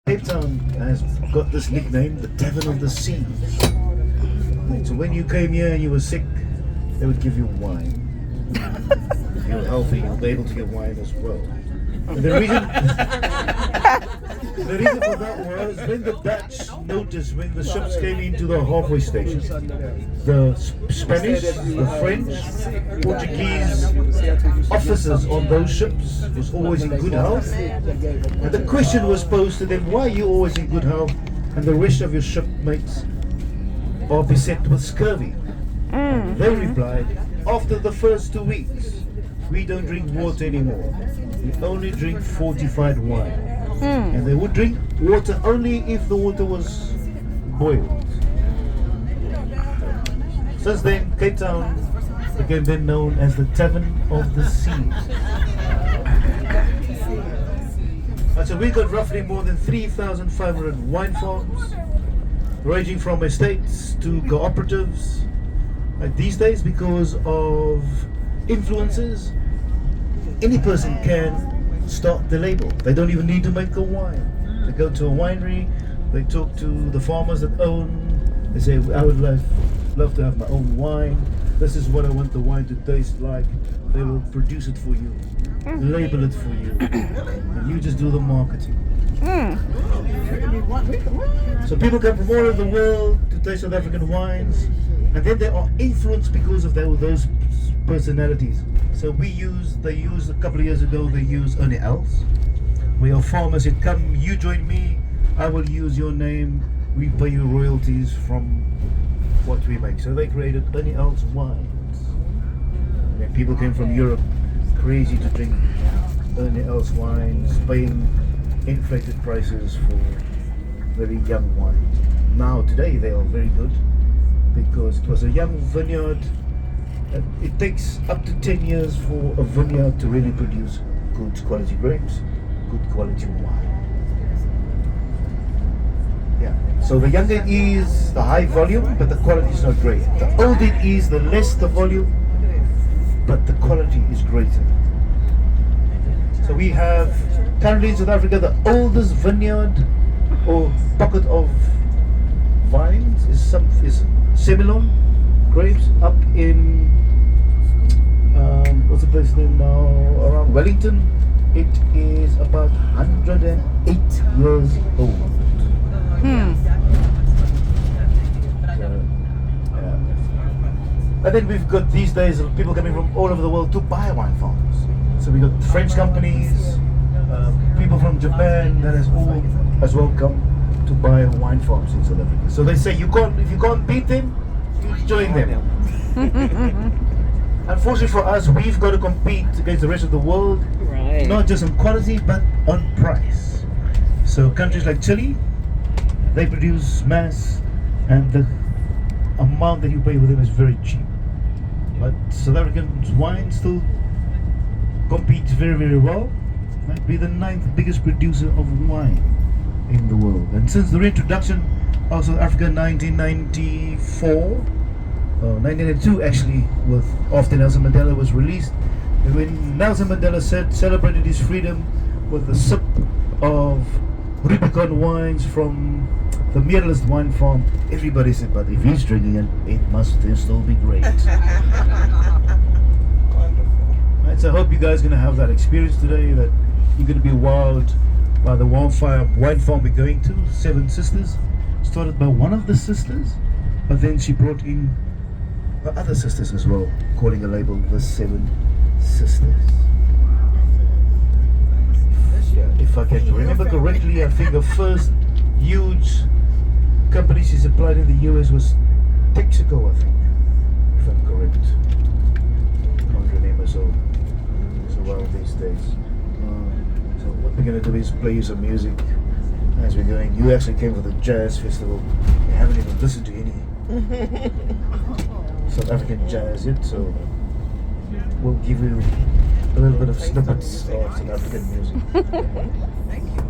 Cape Town has got this nickname, the Tavern of the Sea. So when you came here and you were sick, they would give you wine. If you were healthy, you were able to get wine as well. And the reason for that was when the Dutch noticed when the ships came into the halfway station, the Spanish, the French, Portuguese officers on those ships was always in good health. And the question was posed to them, why are you always in good health and the rest of your shipmates are beset with scurvy? They replied, after the first 2 weeks, we don't drink water anymore. We only drink fortified wine. And they would drink water only if the water was boiled. Since then, Cape Town became then known as the Tavern of the Sea. So we got roughly more than 3,500 wine farms, ranging from estates to cooperatives. These days, because of influences, any person can start the label. They don't even need to make the wine. They go to a winery, they talk to the farmers that own, they say, I would love to have my own wine. This is what I want the wine to taste like. They will produce it for you, label it for you, and you just do the marketing. So people come from all over the world to taste South African wines, and then they are influenced because of those personalities. So they used a couple of years ago, they used Ernie Els, where a farmer said, come, you join me, I will use your name, we pay you royalties from what we make. So they created Ernie Els wines. And people came from Europe, crazy to drink Ernie Els wines, paying inflated prices for very young wines. Now, today, they are very good, because it was a young vineyard. It takes up to 10 years for a vineyard to really produce good quality grapes, good quality wine. Yeah. So the younger it is, the high volume, but the quality is not great. The older it is, the less the volume, but the quality is greater. So we have currently in South Africa the oldest vineyard or pocket of vines is Semillon grapes up in what's the place name now, around Wellington. It is about 108 years old. And then we've got these days people coming from all over the world to buy wine farms. So we got French companies, people from Japan that has well come to buy wine farms in South Africa. So they say if you can't beat them, you join them. Unfortunately for us, we've got to compete against the rest of the world, not just on quality but on price. So countries like Chile, they produce mass, and the amount that you pay for them is very cheap. But South African wine still competes very, very well. Might be the 9th biggest producer of wine in the world. And since the reintroduction of South Africa in 1992 actually, after Nelson Mandela was released, and when Nelson Mandela celebrated his freedom with a sip of Rubicon wines from the Miralist wine farm, everybody said, but if he's drinking it must still be great. Right, so I hope you guys are going to have that experience today, that you're going to be wowed by the wine farm we're going to, Seven Sisters. Started by one of the sisters, but then she brought in her other sisters as well, calling a label the Seven Sisters. If I can remember correctly, I think the first huge company she supplied in the US was Texaco, I think, if I'm correct. Can't remember so well these days. So what we're going to do is play you some music as we're going. You actually came for the jazz festival. We haven't even listened to any South African jazz yet, so we'll give you a little bit of snippets of South African music. Thank you.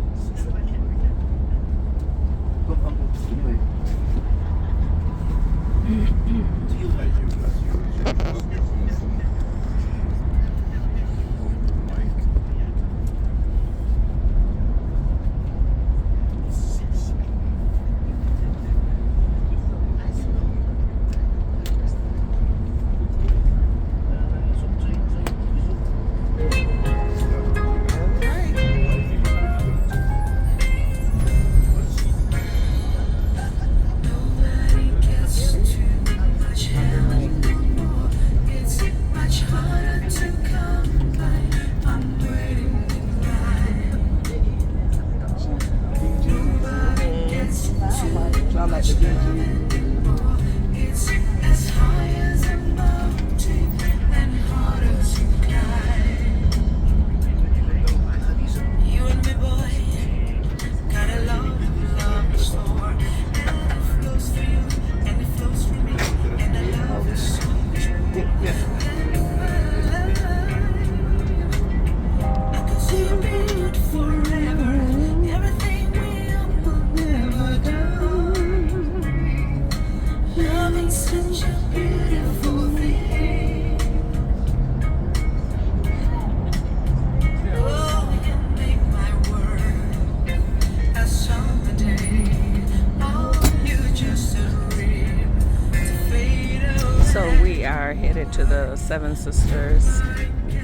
the Seven Sisters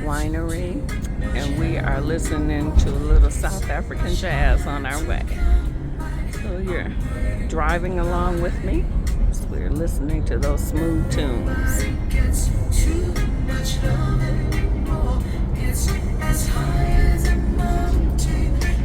Winery, and we are listening to a little South African jazz on our way. So you're driving along with me. We're listening to those smooth tunes. It's as high as a mountain.